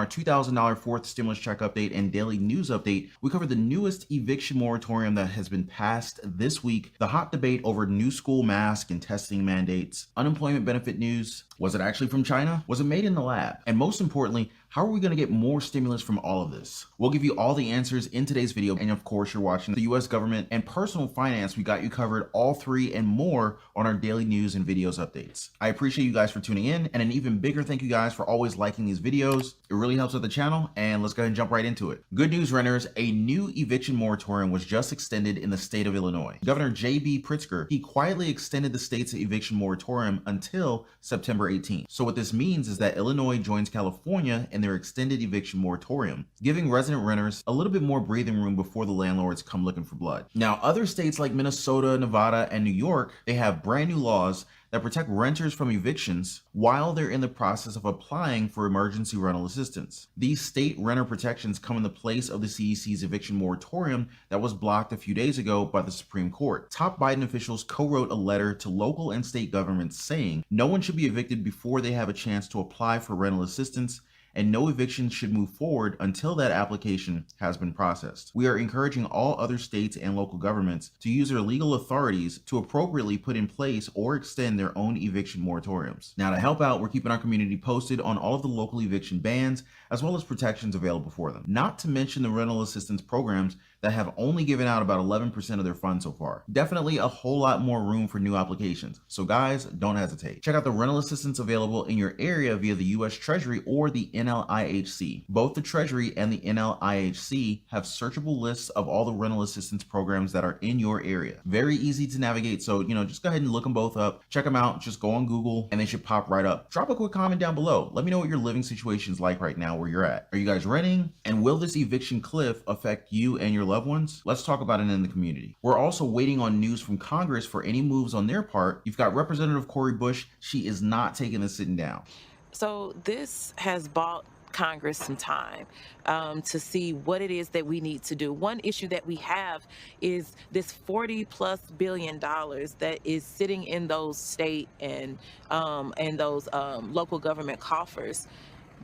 our $2,000 fourth stimulus check update and daily news update, we covered the newest eviction moratorium that has been passed this week, the hot debate over new school mask and testing mandates, unemployment benefit news, was it actually from China? Was it made in the lab? And most importantly, how are we going to get more stimulus from all of this? We'll give you all the answers in today's video. And of course, you're watching the US government and personal finance. We got you covered all three and more on our daily news and videos updates. I appreciate you guys for tuning in, and an even bigger thank you guys for always liking these videos. It really helps with the channel, and let's go ahead and jump right into it. Good news, renters, a new eviction moratorium was just extended in the state of Illinois. Governor J.B. Pritzker, he quietly extended the state's eviction moratorium until September 18th. So what this means is that Illinois joins California in their extended eviction moratorium, giving resident renters a little bit more breathing room before the landlords come looking for blood. Now, other states like Minnesota, Nevada, and New York, they have brand new laws that protect renters from evictions while they're in the process of applying for emergency rental assistance. These state renter protections come in the place of the CEC's eviction moratorium that was blocked a few days ago by the Supreme Court. Top Biden officials co-wrote a letter to local and state governments saying no one should be evicted before they have a chance to apply for rental assistance, and no eviction should move forward until that application has been processed. We are encouraging all other states and local governments to use their legal authorities to appropriately put in place or extend their own eviction moratoriums. Now, to help out, we're keeping our community posted on all of the local eviction bans, as well as protections available for them. Not to mention the rental assistance programs that have only given out about 11% of their funds so far. Definitely a whole lot more room for new applications. So guys, don't hesitate. Check out the rental assistance available in your area via the US Treasury or the NLIHC. Both the Treasury and the NLIHC have searchable lists of all the rental assistance programs that are in your area. Very easy to navigate. So, just go ahead and look them both up. Check them out. Just go on Google and they should pop right up. Drop a quick comment down below. Let me know what your living situation is like right now where you're at. Are you guys renting? And will this eviction cliff affect you and your loved ones? Let's talk about it in the community. We're also waiting on news from Congress for any moves on their part. You've got Representative Cori Bush. She is not taking this sitting down. So this has bought Congress some time to see what it is that we need to do. One issue that we have is this $40+ billion that is sitting in those state and those local government coffers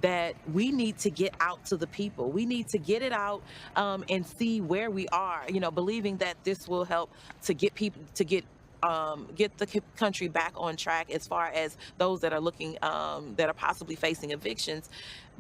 that we need to get out to the people. We need to get it out and see where we are, believing that this will help to get people to get the country back on track as far as those that are looking that are possibly facing evictions.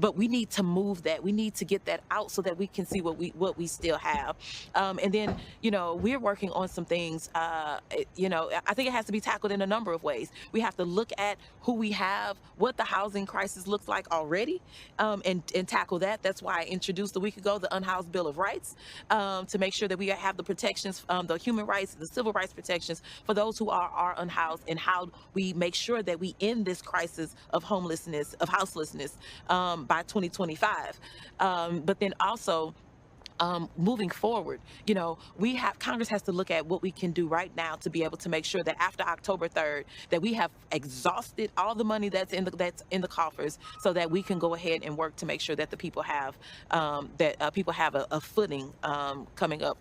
But we need to move that. We need to get that out so that we can see what we still have. And then, we're working on some things. I think it has to be tackled in a number of ways. We have to look at who we have, what the housing crisis looks like already, and tackle that. That's why I introduced a week ago the Unhoused Bill of Rights, to make sure that we have the protections, the human rights, the civil rights protections for those who are unhoused, and how we make sure that we end this crisis of homelessness, of houselessness, by 2025. But then also, moving forward, Congress has to look at what we can do right now to be able to make sure that after October 3rd, that we have exhausted all the money that's in the coffers, so that we can go ahead and work to make sure that the people have a footing coming up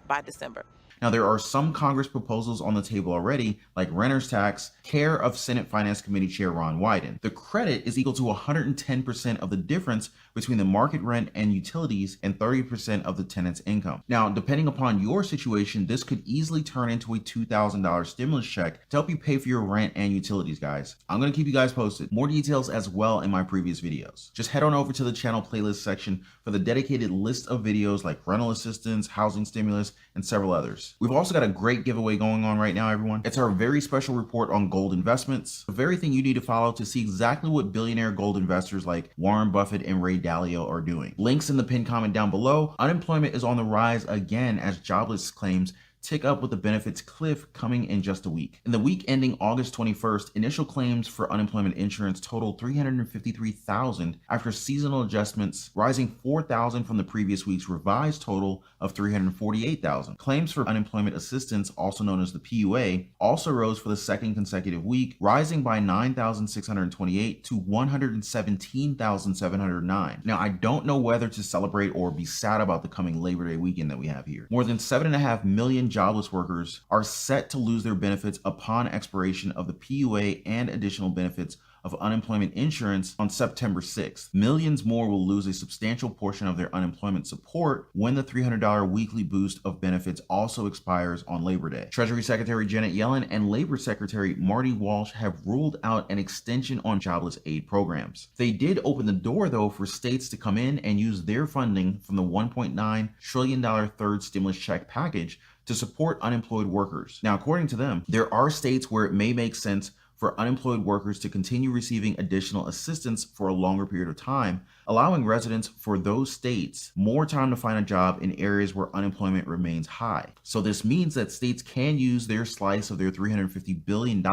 by December. Now, there are some Congress proposals on the table already, like renter's tax, care of Senate Finance Committee Chair Ron Wyden. The credit is equal to 110% of the difference between the market rent and utilities and 30% of the tenant's income. Now, depending upon your situation, this could easily turn into a $2,000 stimulus check to help you pay for your rent and utilities, guys. I'm going to keep you guys posted. More details as well in my previous videos. Just head on over to the channel playlist section for the dedicated list of videos like rental assistance, housing stimulus, and several others. We've also got a great giveaway going on right now, everyone. It's our very special report on gold investments, the very thing you need to follow to see exactly what billionaire gold investors like Warren Buffett and Ray Dalio are doing. Links in the pinned comment down below. Unemployment is on the rise again as jobless claims tick up with the benefits cliff coming in just a week. In the week ending August 21st, initial claims for unemployment insurance totaled 353,000 after seasonal adjustments, rising 4,000 from the previous week's revised total of 348,000. Claims for unemployment assistance, also known as the PUA, also rose for the second consecutive week, rising by 9,628 to 117,709. Now, I don't know whether to celebrate or be sad about the coming Labor Day weekend that we have here. More than 7.5 million jobless workers are set to lose their benefits upon expiration of the PUA and additional benefits of unemployment insurance on September 6th. Millions more will lose a substantial portion of their unemployment support when the $300 weekly boost of benefits also expires on Labor Day. Treasury Secretary Janet Yellen and Labor Secretary Marty Walsh have ruled out an extension on jobless aid programs. They did open the door, though, for states to come in and use their funding from the $1.9 trillion third stimulus check package to support unemployed workers. Now, according to them, there are states where it may make sense for unemployed workers to continue receiving additional assistance for a longer period of time, allowing residents for those states more time to find a job in areas where unemployment remains high. So this means that states can use their slice of their $350 billion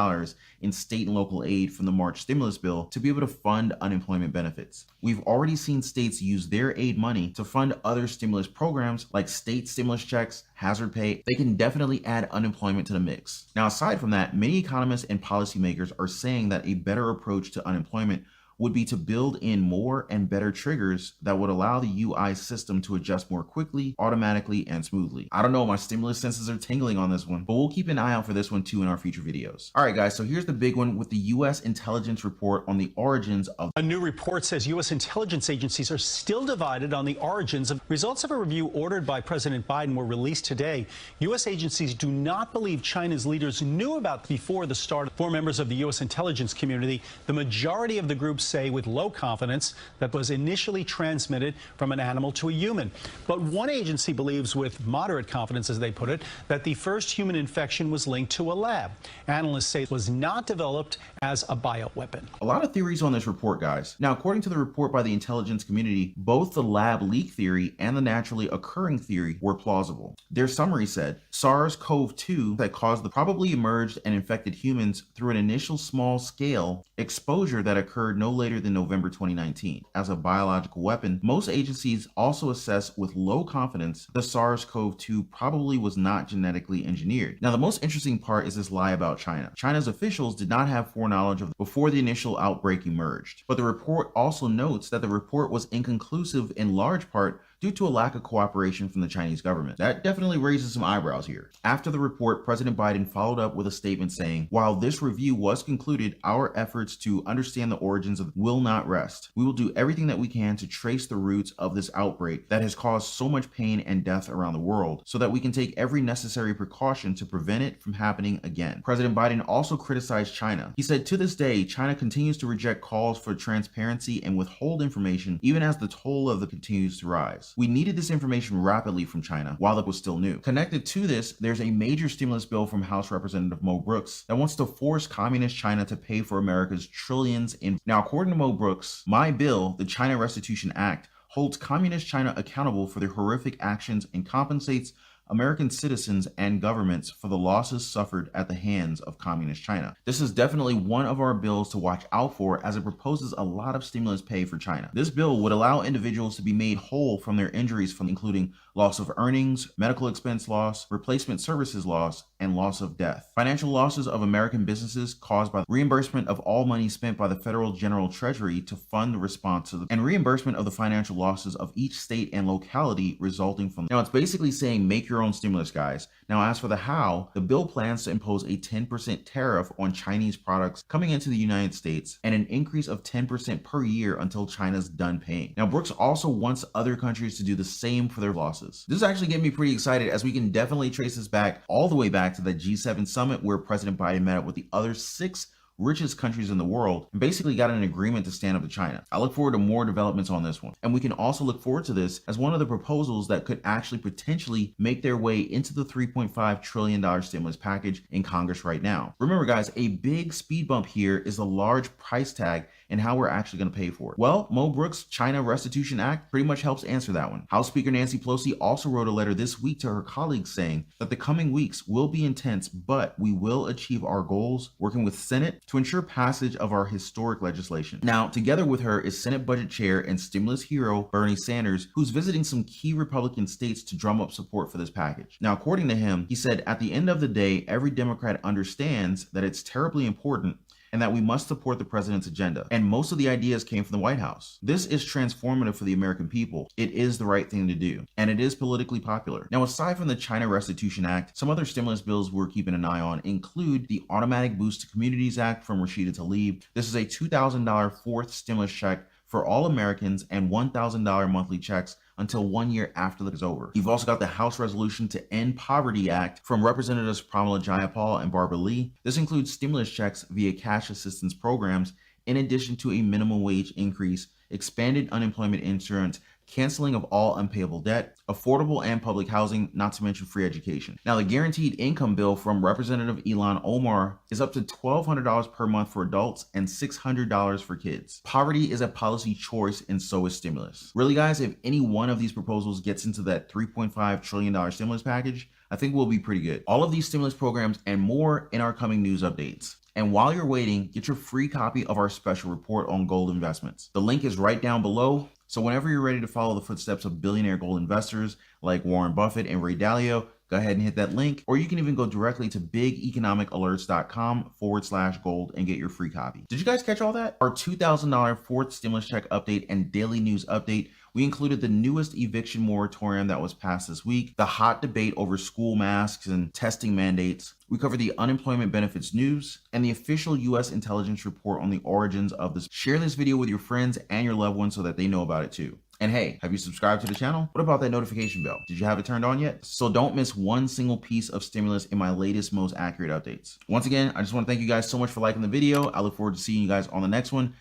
in state and local aid from the March stimulus bill to be able to fund unemployment benefits. We've already seen states use their aid money to fund other stimulus programs like state stimulus checks, hazard pay. They can definitely add unemployment to the mix. Now, aside from that, many economists and policymakers are saying that a better approach to unemployment would be to build in more and better triggers that would allow the UI system to adjust more quickly, automatically, and smoothly. I don't know, my stimulus senses are tingling on this one, but we'll keep an eye out for this one too in our future videos. All right, guys, so here's the big one with the U.S. intelligence report on the origins of... A new report says U.S. intelligence agencies are still divided on the origins of... Results of a review ordered by President Biden were released today. U.S. agencies do not believe China's leaders knew about before the start. For members of the U.S. intelligence community, the majority of the groups say with low confidence that was initially transmitted from an animal to a human. But one agency believes with moderate confidence, as they put it, that the first human infection was linked to a lab. Analysts say it was not developed as a bioweapon. A lot of theories on this report, guys. Now, according to the report by the intelligence community, both the lab leak theory and the naturally occurring theory were plausible. Their summary said SARS-CoV-2 that caused the probably emerged and infected humans through an initial small scale exposure that occurred no later than November 2019. As a biological weapon, most agencies also assess with low confidence the SARS-CoV-2 probably was not genetically engineered. Now, the most interesting part is this lie about China. China's officials did not have foreknowledge of before the initial outbreak emerged. But the report also notes that the report was inconclusive in large part due to a lack of cooperation from the Chinese government. That definitely raises some eyebrows here. After the report, President Biden followed up with a statement saying, while this review was concluded, our efforts to understand the origins of will not rest. We will do everything that we can to trace the roots of this outbreak that has caused so much pain and death around the world so that we can take every necessary precaution to prevent it from happening again. President Biden also criticized China. He said, to this day, China continues to reject calls for transparency and withhold information even as the toll of it continues to rise. We needed this information rapidly from China while it was still new. Connected to this, there's a major stimulus bill from House Representative Mo Brooks that wants to force communist China to pay for America's trillions in... Now, according to Mo Brooks, my bill, the China Restitution Act, holds communist China accountable for their horrific actions and compensates American citizens and governments for the losses suffered at the hands of communist China. This is definitely one of our bills to watch out for as it proposes a lot of stimulus pay for China. This bill would allow individuals to be made whole from their injuries from including loss of earnings, medical expense loss, replacement services loss, and loss of death. Financial losses of American businesses caused by reimbursement of all money spent by the Federal General Treasury to fund the response to and reimbursement of the financial losses of each state and locality resulting from... Now, it's basically saying make your own stimulus, guys. Now, as for the how, the bill plans to impose a 10% tariff on Chinese products coming into the United States and an increase of 10% per year until China's done paying. Now, Brooks also wants other countries to do the same for their losses. This is actually getting me pretty excited as we can definitely trace this back all the way back to the G7 summit where President Biden met up with the other 6 richest countries in the world and basically got an agreement to stand up to China. I look forward to more developments on this one. And we can also look forward to this as one of the proposals that could actually potentially make their way into the $3.5 trillion stimulus package in Congress right now. Remember, guys, a big speed bump here is a large price tag and how we're actually going to pay for it. Well, Mo Brooks' China Restitution Act pretty much helps answer that one. House Speaker Nancy Pelosi also wrote a letter this week to her colleagues saying that the coming weeks will be intense, but we will achieve our goals working with Senate to ensure passage of our historic legislation. Now, together with her is Senate Budget Chair and stimulus hero Bernie Sanders, who's visiting some key Republican states to drum up support for this package. Now, according to him, he said, at the end of the day, every Democrat understands that it's terribly important and that we must support the president's agenda. And most of the ideas came from the White House. This is transformative for the American people. It is the right thing to do, and it is politically popular. Now, aside from the China Restitution Act, some other stimulus bills we're keeping an eye on include the Automatic Boost to Communities Act from Rashida Tlaib. This is a $2,000 fourth stimulus check for all Americans and $1,000 monthly checks until 1 year after the is over. You've also got the House Resolution to End Poverty Act from Representatives Pramila Jayapal and Barbara Lee. This includes stimulus checks via cash assistance programs, in addition to a minimum wage increase, expanded unemployment insurance, canceling of all unpayable debt, affordable and public housing, not to mention free education. Now, the guaranteed income bill from Representative Ilhan Omar is up to $1,200 per month for adults and $600 for kids. Poverty is a policy choice, and so is stimulus. Really, guys, if any one of these proposals gets into that $3.5 trillion stimulus package, I think we'll be pretty good. All of these stimulus programs and more in our coming news updates. And while you're waiting, get your free copy of our special report on gold investments. The link is right down below. So whenever you're ready to follow the footsteps of billionaire gold investors like Warren Buffett and Ray Dalio, go ahead and hit that link, or you can even go directly to bigeconomicalerts.com/gold and get your free copy. Did you guys catch all that? Our $2,000 fourth stimulus check update and daily news update, we included the newest eviction moratorium that was passed this week, the hot debate over school masks and testing mandates. We cover the unemployment benefits news and the official U.S. intelligence report on the origins of this. Share this video with your friends and your loved ones so that they know about it too. And hey, have you subscribed to the channel? What about that notification bell? Did you have it turned on yet? So don't miss one single piece of stimulus in my latest, most accurate updates. Once again, I just want to thank you guys so much for liking the video. I look forward to seeing you guys on the next one.